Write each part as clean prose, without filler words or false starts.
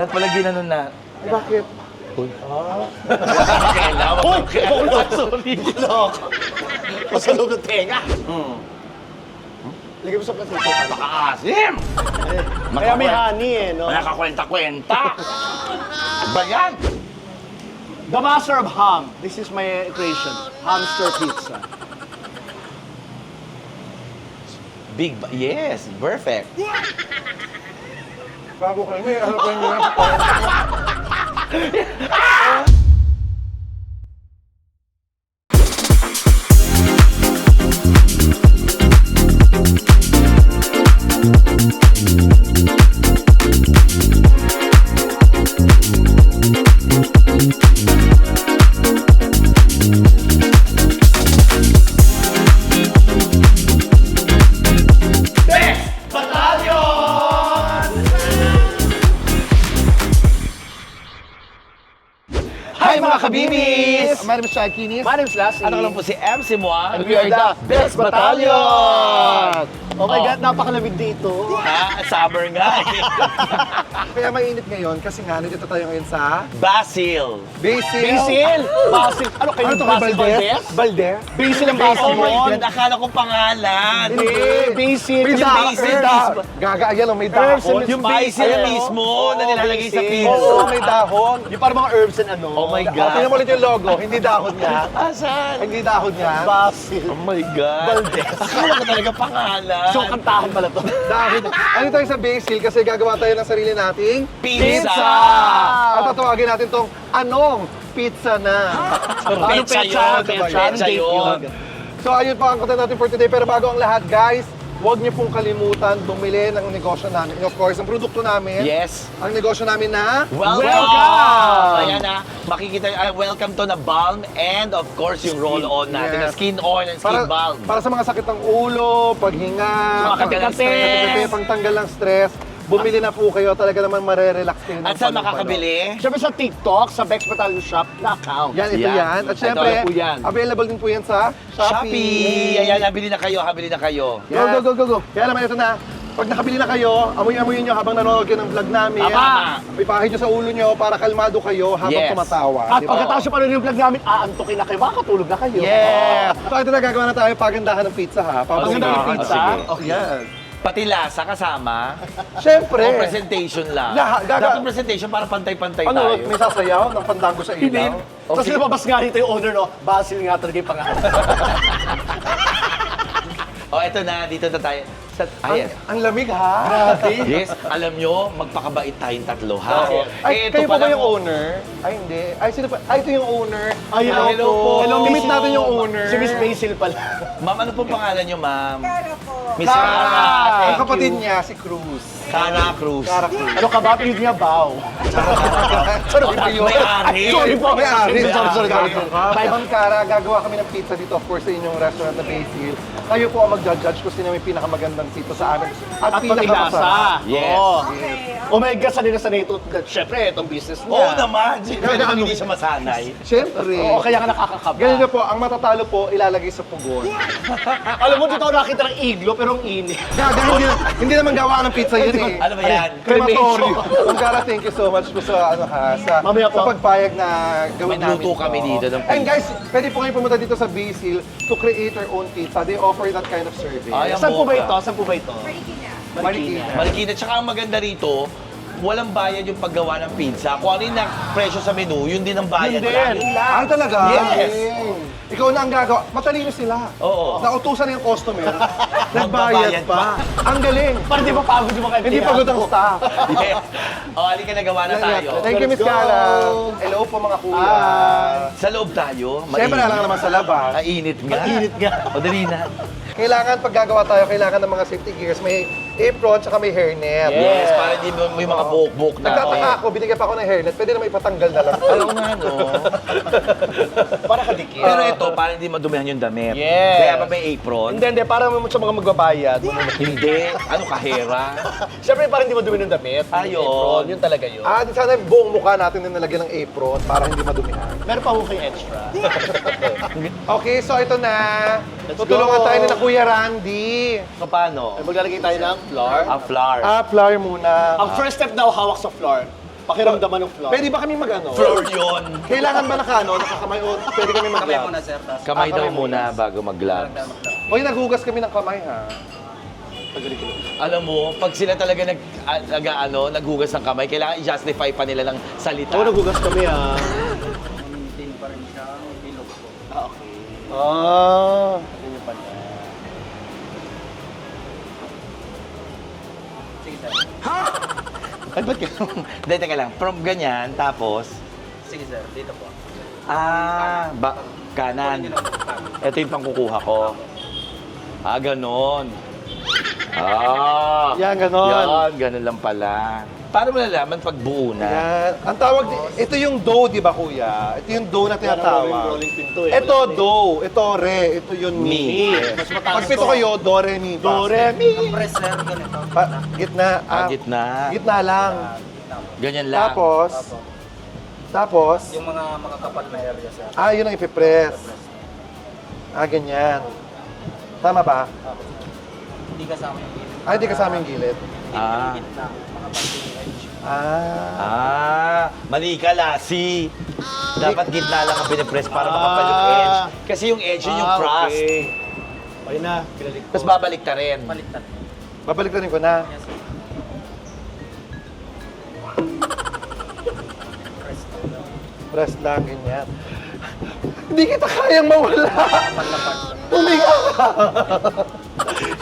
Dapat pala ginanon na. Ay, bakit? Kailangan Uy! Bulok! Sorry. Bulok! Sa loob ng tenga. Lagay mo sa platito. Makaasim! Kaya may honey eh, no? Nakakwenta-kwenta. Ba yan? The master of ham. This is my creation. Hamster pizza. Yes, perfect. Bago kayo, may ano kayo nyo. Hi mga kabibis! My name is Shai Kinis. My name's Lassie. Ano ka lang po si MC Moa? And we are the Best Battalion! Oh my Oh. God, napakalamig dito. Ha? Summer nga eh. Kaya mainit ngayon kasi nga nandito tayo ngayon sa Basil. Basil. Basil! Basil! Ano kayo? Ano to, Basil Valdez? Valdez? Basil ang basil Oh my mo. God, akala ko pangalan. Hindi, basil. May Yung dahon. basil May dahon. mismo. Gaga, ayan o, may Herbs dahon. and Yung basil Ayan, mismo oh. na nilalagay sa Basil. pizza. Oo, may dahon. Yung parang mga herbs and ano. Oh my Oh, God. tingnan mo ulit yung logo. Hindi dahon niya. Asan? Hindi dahon niya. Basil. Oh my God. Valdez. Akala ko talaga pangalan. So, kantahan pala to. Dahon. Ano tayo sa Basil kasi gagawa tayo ng sarili nating Pizza! At tatawagin natin tong anong pizza na. Anong petsa yun? Petsa yun. So ayun po ang content natin for today. Pero bago ang lahat, guys, huwag niyo pong kalimutan bumili ng negosyo namin. And of course, ang produkto namin. Yes. Ang negosyo namin na Welcome! Ayan na, makikita, welcome to na balm and of course yung roll-on natin, na Yes. skin oil and skin balm. para sa mga sakit ng ulo, paghinga, Mga kate-kate. pangtanggal ng stress, bumili na po kayo. Talaga naman marerelax kayo. ng At saan palu-palo. makakabili? Siyempre sa TikTok, sa Bex Battalion Shop na account. Yan, ito Yan. yan. At syempre, Ito po yan. available din po yan sa Shopee! Ayan, habili na kayo, habili na kayo. Go, go, go, go, go. Kaya naman ito na. Pag nakabili na kayo, amoy-amoyin nyo habang nanonood kayo ng vlog namin. Tama. Ipahid nyo sa ulo nyo para kalmado kayo habang Yes. tumatawa. At di ba? pagkatapos yung panonood yung vlog namin, aantukin na kayo. Makakatulog na kayo. Yeah! So ito na gagawa na tayo, pagandahan ng pizza ha. Pagandahan ng sige. pizza. Sige. Oh, yan. Pati lasa kasama. Siyempre. O presentation lang. Dapat presentation para pantay-pantay Ano, tayo. may sasayaw ng pandango sa Hindi. ilaw? Tapos Okay. lumabas nga dito yung owner, no? Basil nga talaga yung pangalan. O eto na, dito na tayo. Yes. Ang lamig ha. Grabe. Yes, alam nyo, magpakabait tayong tatlo, ha? Okay. Ay, Eh, ito kayo pa ba pala yung mo- owner? Ay, hindi. Ay, sino pa? Ay, ito yung owner. Ay, hello po. Hello, Hello, meet Miss- natin yung owner. Si Miss Basil pala. Ma'am, ano pong pangalan nyo, ma'am? Cara po. Miss Cara. Cara. Ang Thank kapatid you. niya, si Cruz. Cara Cruz. Cara Cruz. Ano ka ba? Pinid niya, Bao. Sorry po yun. May-ari. Sorry po, may-ari. Sorry. Ma'am Cara, gagawa kami ng pizza dito, of course, sa inyong restaurant na Basil. Kayo po ang mag-judge kung sino may pinakamagandang pizza sa amin. At pati lasa. Yes. Oo. Okay. Oh my God, sanay na sanay ito. Siyempre, itong business niya. Oo naman. Siyempre Kaya naman ano- hindi siya masanay. Siyempre. Oo, kaya ka nakakakaba. Ganyan na po, ang matatalo po, ilalagay sa pugon. Alam mo, dito ako nakita ng iglo, pero ang init. Gaga, hindi naman gawa ng pizza yun eh. Ano ba yan? Crematorio. Ma'am Cara, thank you so much po sa, Mamaya sa po. pagpayag na gawin namin. Magluto kami dito ng And guys, pwede po kayo pumunta dito sa Basil to create your own pizza. They offer that kind of service. Ay, Saan po ba boka. ito? Saan po ba ito? Marikina. Marikina. Marikina. Tsaka ang maganda rito, walang bayad yung paggawa ng pizza. Kung ano yung presyo sa menu, yun din ang bayad. Yun Wala din. rin. Ay, talaga? Yes. Ikaw na ang gagawa. Matalino sila. Oo. Nautusan na yung customer. Magbabayad Nagbayad pa. Ang galing. Para di ba pagod yung mga Hindi pagod ang staff. Yes. O, halika na, gawa na tayo. Thank you, Miss Let's go. Cara. Hello po, mga kuya. Sa loob tayo. Siyempre, lang naman sa labas. Mainit nga. Mainit nga. O, dali na. Kailangan, pag gagawa tayo, kailangan ng mga safety gears. May apron, tsaka may hairnet. Yes, para hindi mo yung mga buhok-buhok na. Nagtataka ako, binigyan pa ako ng hairnet. Pwede naman ipatanggal na lang. Ayaw nga, no? Para kadikit. Pero ito, para hindi madumihan yung damit. Yes. Kaya pa may apron. Hindi. Para sa mga magbabayad. Hindi. Ano, kahera? Siyempre, para hindi madumi ng damit. Ayun. Apron, yun talaga yun. Di sana buong mukha natin na nalagyan ng apron para hindi madumihan. Meron pa ho kayo extra. Okay, so ito na. Let's Tutulungan go. tayo ni na Kuya Randy. So, paano? Maglalagay tayo ng flour. A flour. Flour muna. Ang first step daw, hawak sa flour. Pakiramdaman ng flour. Pwede ba kami mag-ano? Floor yun. Kailangan ba nakakamay o pwede kami Kamay mag-glove? muna, sir. Tas Kamay daw kamay muna bago mag-gloves. Hoy, naghugas kami ng kamay, ha? Alam mo, pag sila talaga naghugas ng kamay, kailangan i-justify pa nila ng salita. Oo, nagugas kami ah. maintain pa rin siya. Bilog po. Ah, okay. Ah. Yun yung pala. Sige, sir. Ay, ba't ganun? Hindi, teka lang. From ganyan, tapos... Sige, sir. Dito po. Kanan. Kunin niyo na po. Ito yung pangkukuha ko. Ganon. Yan, ganon. Yan, ganon lang pala. Paano mo nalaman pag buo na? Yan. Ang tawag, ito yung dough, di ba, kuya? Ito yung dough na tinatawag. Rolling pin to eh. Ito dough, ito re, ito yung mi. Mi. Mas mataas Pag pito to. kayo, do, re, mi, fa. Do, re, mi. Ang press, sir. Ganito. Gitna. Gitna. Gitna lang. Ganyan lang. Tapos, Yung mga makakapal na area, sir. yun ang ipipress. Ganyan. Tama ba? Hindi kasama yung gilid. Hindi kasama yung gilid. Ah. Gitna. Mga pag-edge. Mali ka, Lassie. Dapat gitna lang ang pinipress para makapal yung edge. Kasi yung edge yun yung crust. Okay. Okay na, pinalik ko. Tapos babalik ka rin. Baliktad. Babalik na rin ko na. Yes, sir. Press. Press lang, ganyan. Hindi kita kayang mawala. Panlapad. Huminga ka.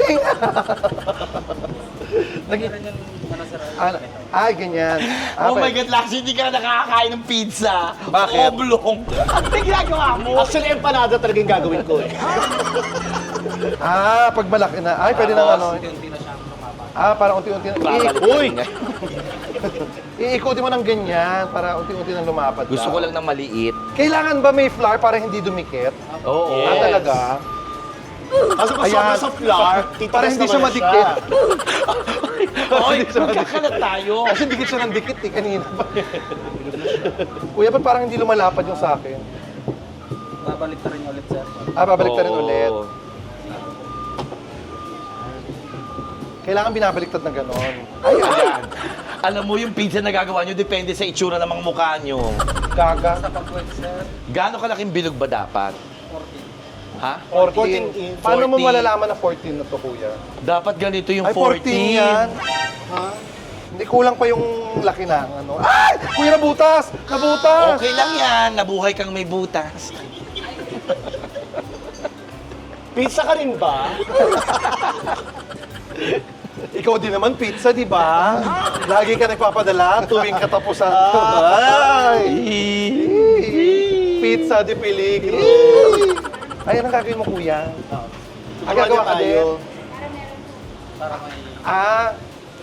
Hinga. Lagyan rin yung ano, sir. Ganyan. Oh my God, Lassie, hindi ka nakakakain ng pizza. Bakit? Oblong. Ano yung ginagawa mo? Actually, empanada talaga yung gagawin ko eh. Pag malaki na. Pwede na ano. Unti-unti na siyang lumabas. Parang unti-unti na. Babalik Uy! ka rin. Iikutin mo ng ganyan para unti-unti nang lumapad ka. Gusto ko lang ng maliit. Kailangan ba may flour para hindi dumikit? Oo. Yes. Talaga? Kasi kung Ayan. sobra sa flour, Para hindi siya naman madikit. Oy, magkakalat tayo. Kasi dikit siya ng dikit kanina pa. Kuya, ba't parang hindi lumalapad yung sa akin? Babalik na rin ulit, sir. Babalik na rin Oo. ulit. Kailangan binabaliktad na gano'n. Ayan. Alam mo, yung pizza na gagawa nyo, depende sa itsura ng mga mukha nyo. Gaga. Sa pag-wet, sir. Gaano kalaking bilog ba dapat? 40. Ha? 14. Paano mo 14. malalaman na 14 na to, kuya? Dapat ganito yung Ay, 14. 14 yan. Hindi, kulang pa yung laki ng ano. Ay! Kuya, nabutas! Nabutas! Okay lang yan. Nabuhay kang may butas. Pizza ka rin ba? Ikaw din naman pizza, di ba? Lagi ka nagpapadala tuwing katapusan. Ay! Pizza de peligro. Ay, anong gagawin mo, kuya? Gagawa ka din? Para may...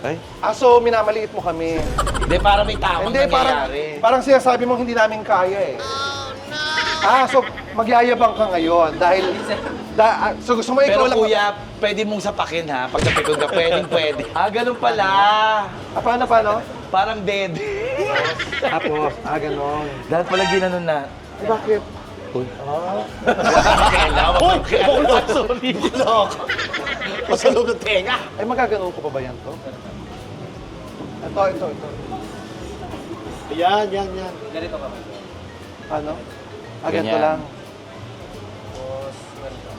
Ay? So minamaliit mo kami. Hindi, para may tamang Hindi, nangyayari. parang sinasabi mo hindi namin kaya eh. So magyayabang ka ngayon dahil... so gusto mo ikaw Pero lang... kuya, pwede mong sapakin ha. Pag napikon ka, pwede. Ganun pala. Paano? Parang dead. Tapos, ganon. Dapat pala ginanon na. Ay, bakit? Kailangan Uy! mo. Buklok! Buklok! Masalog ng tenga! Ay, magaganon ko pa ba yan to? Ito. Yan. Ganito ka ba? Ano? Ganito Ganyan. lang. Tapos, ganito.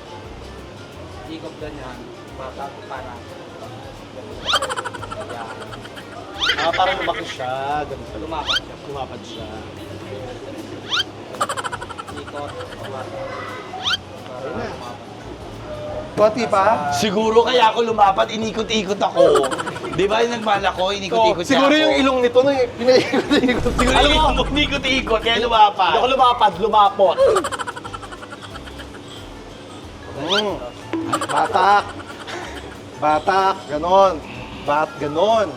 Ikot ganyan. Para. Yan. Parang lumaki siya. Ganun pala. Lumapat siya. Lumapad siya. Ikot. Para lumapat. Konti pa? Siguro kaya ako lumapat, inikot-ikot ako. Di ba yung nagmana ko, inikot-ikot siya Siguro ako. yung ilong nito na pinaikot-ikot. Siguro yung ilong mo, inikot-ikot, kaya lumapat. Hindi ako lumapad, lumapot. Batak. Ganon. Ganon.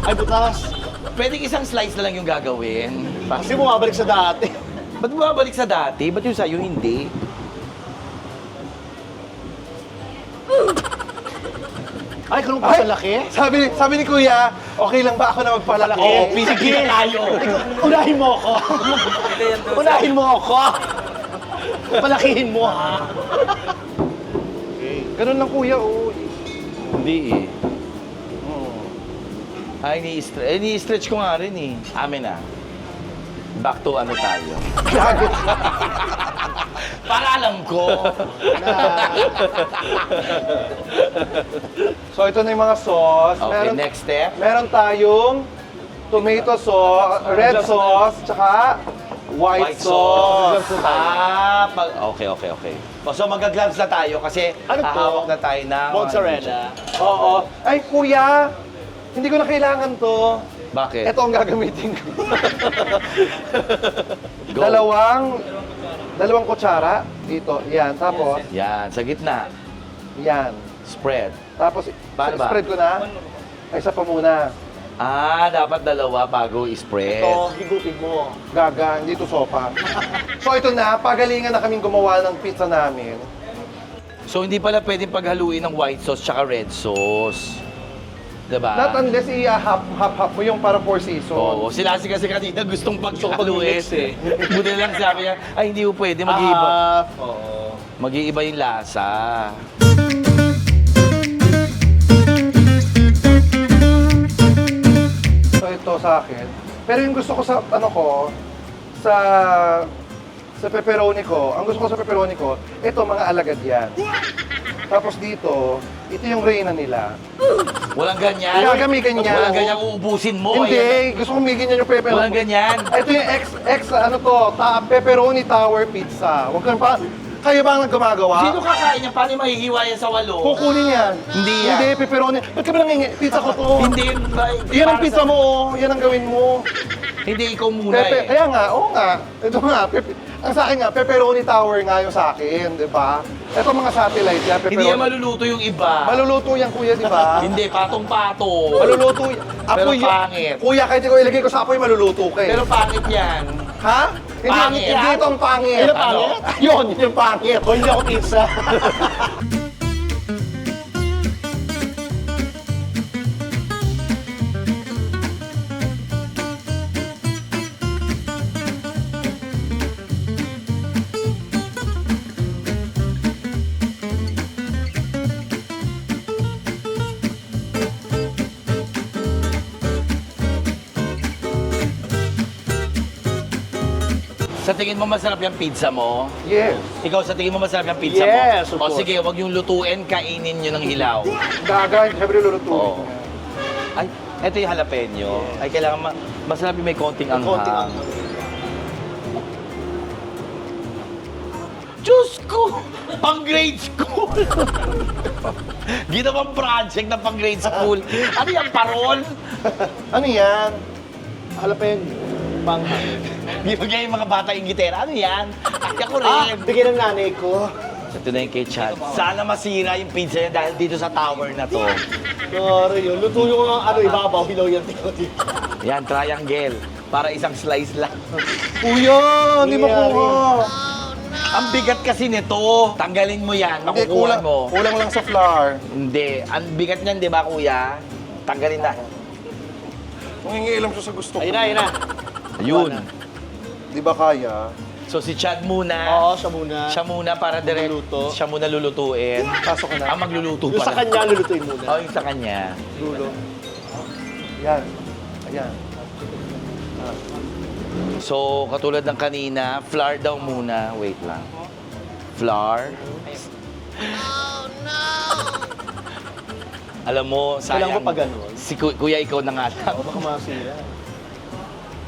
Ay, butas. Pwedeng isang slice na lang yung gagawin. Kasi bumabalik sa dati. Ba't bumabalik sa dati? Ba't yung sa'yo hindi? Ay, ganun pa sa laki? Sabi ni Kuya, okay lang ba ako na magpalaki? Oo, pinigil tayo. Unahin mo ako. Hindi yan doon, sir. Unahin mo ako. Palakihin mo, ha? Okay. Ganun lang kuya, oh. Hindi eh. Ay, ini-stretch ko nga rin eh. Amin na. Back to ano tayo. Para alam ko. So ito na yung mga sauce. Okay, next step. Meron tayong tomato sauce, red sauce, tsaka white sauce. Okay. So mag-gloves na tayo kasi Ano to? hahawak na tayo ng... Mozzarella. Oo. Ay, kuya, hindi ko na kailangan to. Bakit? Ito ang gagamitin ko. Go. Dalawang kutsara dito. Yan. Tapos, Yan, sa gitna. yan. Spread. Tapos, Paano ba? spread ko na. Ay, isa pa muna. Dapat dalawa bago i-spread. Ito, higupin mo. Gaga, hindi to sopa. So ito na, pagalingan na kaming gumawa ng pizza namin. So hindi pala pwedeng paghaluin ng white sauce tsaka red sauce. Diba? Not unless i-hap-hap mo yung para four seasons. Oo, sila kasi kanina gustong paghaluin. pag-mix eh. Buti lang sabi niya, ay hindi po pwede, mag-iiba. Oo. Mag-iiba yung lasa. So ito sa akin. Pero yung gusto ko sa sa pepperoni ko, ang gusto ko sa pepperoni ko, ito mga alagad yan. Tapos dito, ito yung reyna nila. Walang ganyan. Gagamitin niya. Walang ganyan, uubusin mo. Ayan. Hindi, gusto ko may ganyan yung pepperoni. Walang ganyan. Ito yung pepperoni tower pizza. Huwag kang pa, kayo ba ang gumagawa? Sino kakain niya? Paano mahihiwa yan sa walo? Kukunin yan. Hindi yan. Hindi, pepperoni. Ba't ka ba nangingi? Pizza ko to. Hindi. Yan ang pizza mo. Yan ang gawin mo. Hindi, ikaw muna eh. Kaya nga, oo nga. Ito nga, ang sa akin nga, pepperoni tower nga yung sa akin, di ba? Ito mga satellite yan, pepperoni. Hindi yan maluluto yung iba. Maluluto yan, kuya, di ba? Hindi, patong-patong. Maluluto yan. Pero pangit. Kuya, kahit ko ilagay ko sa apoy, maluluto ka eh. Pero pangit yan. Ha? Pangit yan? Hindi itong pangit. Ano pangit? Yun, yun yung pangit. O hindi ako pizza. Sa tingin mo masarap yung pizza mo? Yes. Ikaw sa tingin mo masarap yung pizza Yes, mo? of O course. sige, wag yung lutuin, kainin nyo ng hilaw. Gaga, siyempre lulutuin. Oo. Ay, eto yung jalapeno. Ay, kailangan masarap yung may konting anghang. Konting anghang. Diyos ko! Pang grade school! Ginawang project na pang grade school. Ano yung parol? Ano yan? Jalapeno. Panghang. Bibigyan yung mga bata yung gitera. Ano yan? Ay, ako rin. Bigyan ng nanay ko. Ito na yung kay Chad. Sana masira yung pizza niya dahil dito sa tower na to. Sorry yun. Lutuyo ko ng ibabaw, hilaw yan dito. Yan, triangle. Para isang slice lang. Kuya, hindi Hindi makuha. Ang bigat kasi nito. Tanggalin mo yan, Hindi, makukuha mo. kulang lang sa flour. Hindi. Ang bigat niyan, di ba, kuya? Tanggalin na. Nangingilam siya sa gusto ko. Ayun na, ayun na. Ayun. Di ba kaya? So si Chad muna. Oo, siya muna. Siya muna para direct. Magluluto. Siya muna lulutuin. Pasok ka na. Magluluto Yung pala. sa kanya, lulutuin muna. Oh, yung sa kanya. Dulo. Yan. Ayan. So, katulad ng kanina, flour daw muna. Wait lang. Flour. Oh, no! Alam mo, sayang. Kailangan mo pa ganun? Si Kuya, ikaw na nga lang. Baka masira.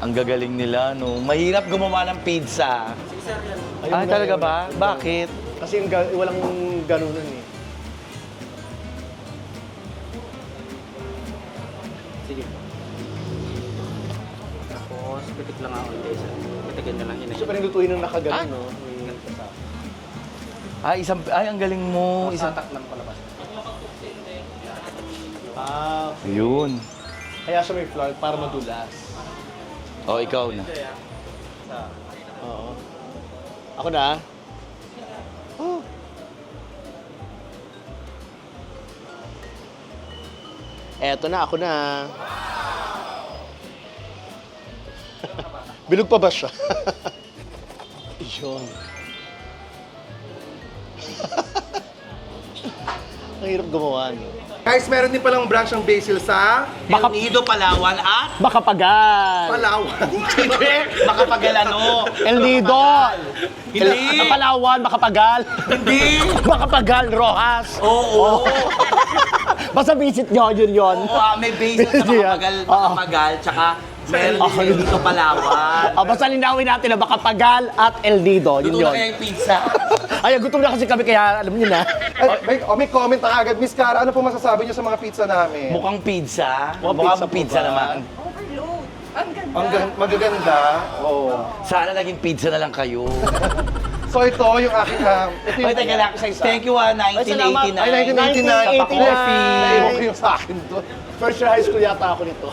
Ang gagaling nila, no? Mahirap gumawa ng pizza. Ayaw Ay, na, talaga ayaw ba? na. Bakit? Kasi walang ganunan eh. Sige. Tapos, pitik lang ako guys. Pitikin na lang yun. Gusto pa rin lutuin ng nakaganon, no? Ay, ang galing mo. Satak lang palabas. Ah, Yun. kaya siya may flour para madulas. O, ikaw na. Oo. Ako na. Oh. Eto na, ako na. Bilog pa ba siya? Yun. Ang hirap gumawa. Guys, meron din palang branch ng basil sa El Nido, Palawan at Makapagal. Palawan. Hindi, Makapagal ano? El Nido. Hindi. Palawan, Makapagal. Hindi. Makapagal, Rojas. Oo. Basta visit nyo, yun. Oo, may base sa Makapagal, Makapagal, tsaka meron din El Nido, Palawan. Basta linawin natin na Makapagal at El Nido. Yun Luto na yun. kaya yung pizza. Ay, gutom na kasi kami, kaya alam niyo na. May comment na agad. Miss Cara, ano po masasabi niyo sa mga pizza namin? Mukhang pizza. pizza Mukhang pizza po ba? naman. Magaganda. Oo. Sana naging pizza na lang kayo. So ito yung aking, ito yung... Ay, teka lang. Thank you, 1989. Ay, 1989. 1989. Naiwan ko yung sa akin doon. First year high school yata ako nito.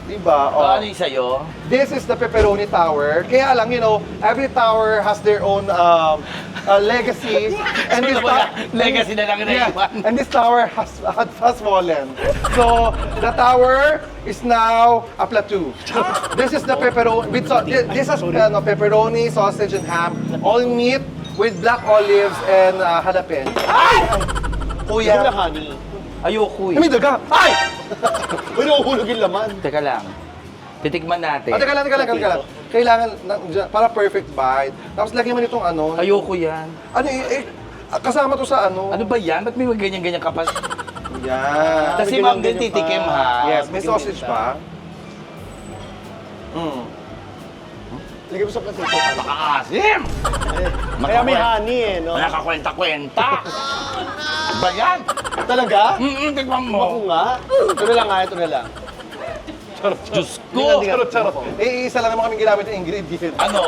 Diba? So, Oh. ano yung sa'yo? This is the pepperoni tower. Kaya lang, you know, every tower has their own legacy. And this Legacy na lang na iwan. and this tower has fallen. So the tower is now a plateau. This is the pepperoni. This is pepperoni, sausage, and ham. All meat with black olives and jalapeno. Kuya. Honey. Ayoko May daga. Ay! Uy, nahuhulog yung laman. Teka lang. Titikman natin. Teka lang. Kailangan, para perfect bite. Tapos lagyan mo nitong ano. Ayoko yan. Ano kasama to sa ano? Ano ba yan? Ba't may ganyan-ganyan kapas? Yan. Kasi ma'am din titikim ha. Yes, may sausage pa. Lagyan mo sa platito. Makakasim! Kaya may honey eh, no? Nakakwenta-kwenta. Ano ba yan? Talaga? Tikman Ako mo. nga. Ito na lang nga, ito na lang. Diyos ko. Charot. Isa lang naman kami ginamit ng ingredient. Ano?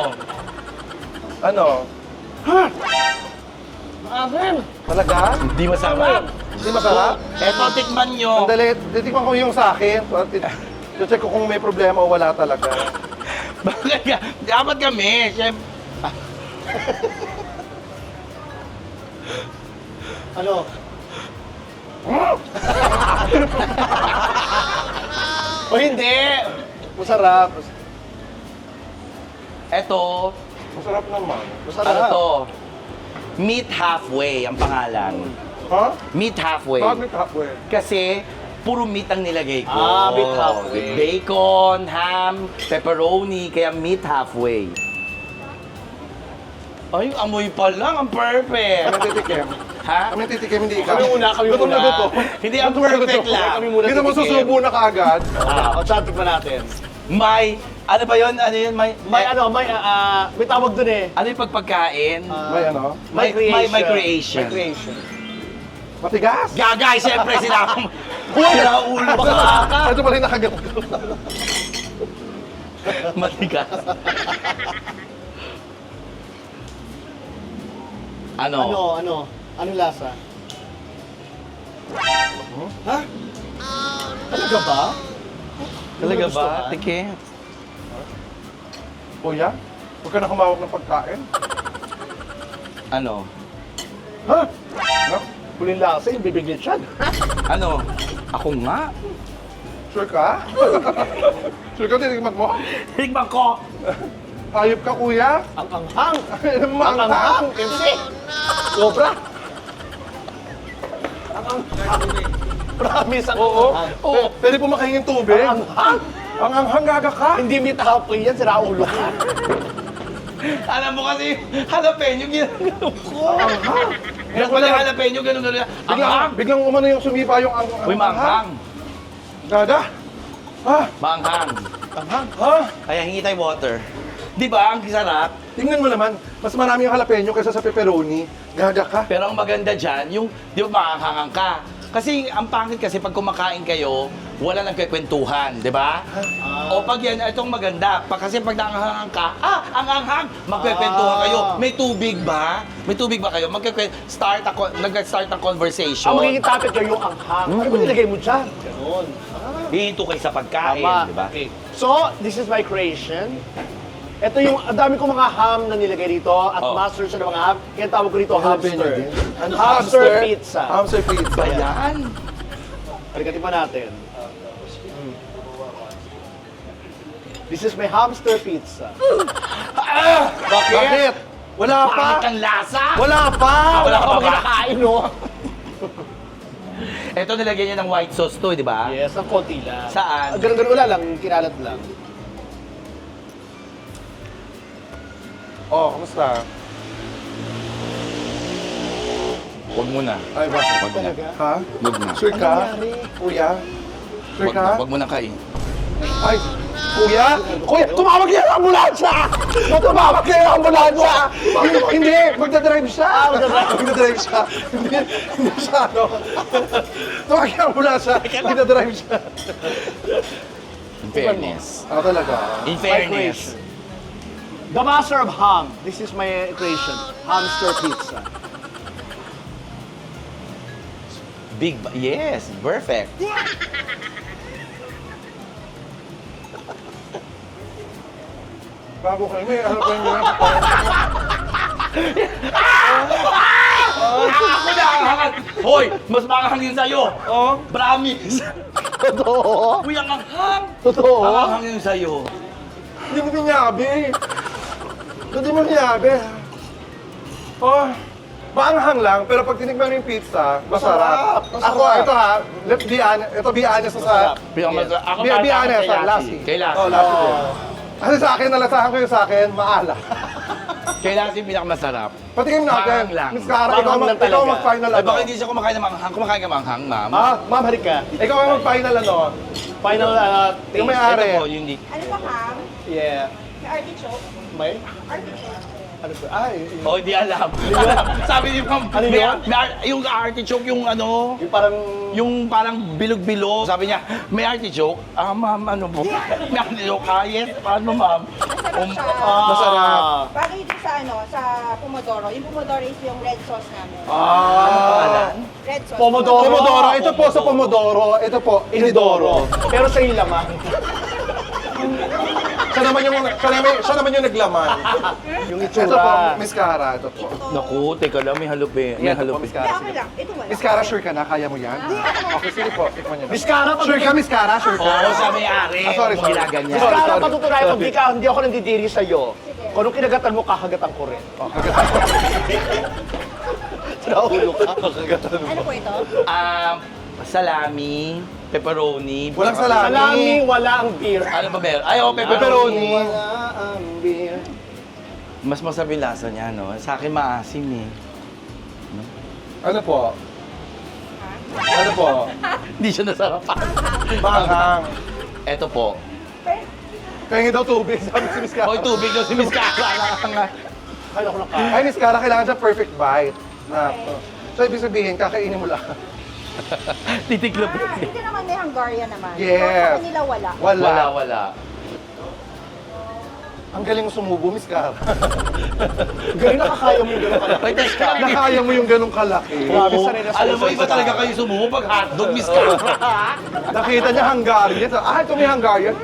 Ano? Akin! Talaga? Hindi masarap. Hindi masarap? Eto, tikman nyo. Sandali, titikman ko yung sa akin. Check ko kung may problema o wala talaga. Bakit ka? Dapat kami. Siyempre. Ano? O hindi! Masarap. Eto, Masarap naman. ano to? Meet Halfway ang pangalan. Ha? Meet Halfway. Bakit halfway? Kasi puro meat ang nilagay ko. Meet halfway. With bacon, ham, pepperoni, kaya meet halfway. Ay, amoy pa lang, ang perfect. Kami titikim. Ha? Kami titikim, hindi ikaw. Kami muna. Gutom na gutom. Hindi, ang perfect lang. Kami muna Hindi mo titikim. susubo na kaagad. O, saan tikman natin? May, ano ba yun? Ano yun? May tawag dun eh. Ano yung pagpagkain? May ano? May creation. May creation. Matigas? Gagay, siyempre, sila ulo ka. Ito pala yung nakagat. Matigas. Ano? Ano lasa? Ha? Talaga ba? Talaga ba? Gustuhan? Tike. Kuya, huwag ka na kumawag ng pagkain. Ano? Ha? No? Huling lasa, yung bibiglit siya. Ano? Ako nga. Sure ka? Sure ka, titikman mo? Tikman ko. Hayop ka, kuya? Ang anghang! Ang Manghang. anghang! MC! Sobra! Ang anghang! Promise ang anghang. Oo. Pwede po makahingin tubig? Ang anghang! Ang anghang gaga ka? Hindi may tapoy yan, sira ulo ka. Alam mo kasi, jalapeno ginagawa ko. Anghang. Yan pala jalapeno, ganun-ganun. Anghang! Biglang umano yung sumipa yung anghang. Uy, maanghang. Gaga? Ha? Maanghang. Anghang? Ha? Kaya hingi tayo water. Di ba? Ang sarap. Tingnan mo naman, mas marami yung jalapeno kaysa sa pepperoni. Gaga ka? Pero ang maganda dyan, yung, di ba, maanghangan ka. Kasi ang pangit kasi pag kumakain kayo, wala nang kwentuhan, di ba? O pag yan, itong maganda. Kasi pag naanghangan ka, ang anghang, magkwentuhan kayo. May tubig ba? May tubig ba kayo? Nag-start ang conversation. Ang magiging topic kayo yung anghang. Ano ba nilagay mo dyan? Ganon. Hihinto kayo sa pagkain, Tama. di ba? Okay. So, this is my creation. Ito yung, ang dami kong mga ham na nilagay dito at Oh. master siya ng mga ham. Kaya tawag ko dito hamster. Ano? Hamster pizza. Hamster pizza. Ayan. Halikatin pa natin. This is my hamster pizza. Bakit? Wala pa? Pangit ang lasa. Wala pa! Wala pa ba? Kinakain, no? Ito nilagyan niya ng white sauce to, di ba? Yes, ang konti lang. Saan? Ganun-ganun wala lang, kinalat lang. Oh, kamusta? Huwag muna. Ay, bakit? Huwag muna. Ha? Huwag na. Sure ka? Kuya? Sure ka? Huwag muna kain. Ay, kuya? Kuya, tumawag niya ng ambulansya! Tumawag niya ng ambulansya! Hindi, magdadrive siya! Magdadrive siya! Hindi siya, ano? Tumawag niya ng ambulansya, magdadrive siya. In fairness. Ah, talaga? In fairness. The master of ham. This is my equation. Hamster pizza. Yes, perfect. Bago kayo, may ano kayo nyo? Ako na ang hangat! Hoy, mas makahangin sa'yo! Oh? Promise! Totoo? Kuya, ang hanghang! Totoo? Ang hanghangin sa'yo. Hindi mo pinyabi. Hindi mo pinyabi. Oh, maanghang lang, pero pag tinikman mo yung pizza, masarap. Ako, ito ha, let's be honest, ito be honest sa... Ako Be honest, Lassie. Lassie. Kay Lassie. Oh, Lassie din. Kasi sa akin, nalasahan ko yung sa akin, maala. Kay Lassie yung pinakamasarap. Patikim natin. Maanghang lang. Miss Cara, Maanghang lang ikaw talaga. mag-final Ay, ano. baka hindi siya kumakain ng manghang. Kumakain ka manghang, ma'am. Ma'am, halika. Ikaw ang mag-final ano. Final taste. Yung may-ari. Ito po, yung di. Ano ba, Ham? Yeah. May artichoke? May? Artichoke. Ano ba? Ay, Oh, hindi alam. Sabi ni ma'am, Ano yun? yung artichoke, yung ano, yung parang... yung parang bilog-bilog. Sabi niya, may artichoke? Ah, ma'am, ano po? May artichoke? Ah, yes. Paano, ma'am? Masarap siya. Masarap. Bagay din sa ano, sa pomodoro. Yung pomodoro is yung red sauce namin. Red sauce. Pomodoro. Pomodoro. Ito po sa Pomodoro. Ito po, Inidoro. Pero sa yung laman. Siya naman yung naglaman. Yung Ito po, itsura. Miss Cara. Ito po. Naku, teka lang, may halupin. May Ito po, halupin. Miss Kaya Cara. okay lang. Ito wala. Miss Cara, sure ka na? Kaya mo yan? Okay, sige po. Tikman niyo. Miss Cara, Sure ka, Miss Cara? Sure ka? Oo, siya may-ari. Ah, sorry, Kung sorry. ginaganyan. Miss Sorry, Cara, sorry. patutunayan ko, hindi ako nandidiri sa'yo. Kung anong kinagatan mo, kakagatan ko rin. Naulo ka. Ano po ito? Salami, pepperoni. Walang salami. Salami, wala ang beer. Ano ba meron? Ay, oh, pepperoni. Pepperoni. Wala ang beer. Mas masabi lasa niya, no? Sa akin maasim eh. Ano po? Ano po? Hindi siya nasarapan. Maanghang. Eto po. Kaya daw tubig, sabi si Miss Cara. Hoy, tubig daw si Miss Cara. Kaya ko nakain. Ay, Miss Cara, kailangan siya perfect bite. Na, so, ibig sabihin, kakainin mo lang. Titiklop. Hindi naman may Hungarian naman. Yes. Sa kanila wala. Wala. Ang galing mo sumubo, Miss Cara. Galing nakakaya mo yung gano'n kalaki. Ay, Miss Cara. Nakaya mo yung ganong kalaki. Grabe, sanay na sanay Alam mo, sa iba isa. talaga kayo sumubo pag hotdog, Miss Cara. Nakita niya Hungarian. Ah, ito may Hungarian.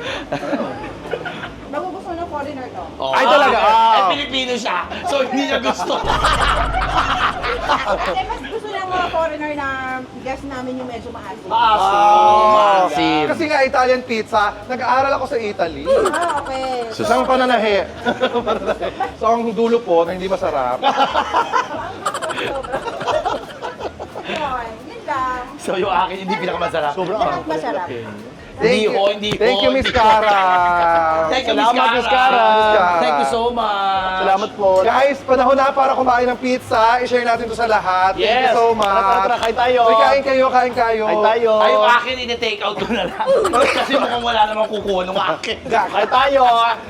Magugustuhan ng foreigner to. Oh, Ay, talaga? Eh, Pilipino siya. So, hindi niya gusto. Kasi mas gusto ng mga foreigner na guest namin yung medyo maasim. Maasim. Kasi nga Italian pizza, nag-aaral ako sa Italy. Ah, okay. Isang pananahe. So, ang dulo po na hindi masarap. Yun, yun lang. So, yung akin hindi pinakamasarap. Lahat masarap. Hindi ho, hindi ho. Thank you, Miss hindi ho. Cara. Thank you, Salamat, Miss Cara. Thank you so much. Salamat po. Guys, panahon na para kumain ng pizza. I-share natin to sa lahat. Thank you Yes. so much. Tara, kain tayo. Uy, kain kayo. Kain tayo. Ay, yung akin, ine-take out ko na lang. Kasi mukhang wala namang kukuha ng akin. Kain tayo.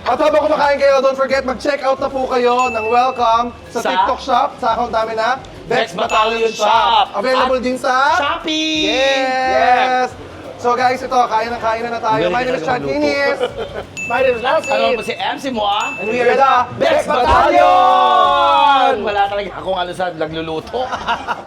At habang kumakain kayo, don't forget mag-check out na po kayo ng Welcome sa Sa TikTok shop, sa account namin na Bex Battalion Shop. Available din sa Shopee! Yes! So guys, ito, kain na tayo. My name is Chad Inis. My name is Lassie. Ano mo si MC mo, ah? And we are the Bex Battalion! Wala talaga akong ano sa nagluluto.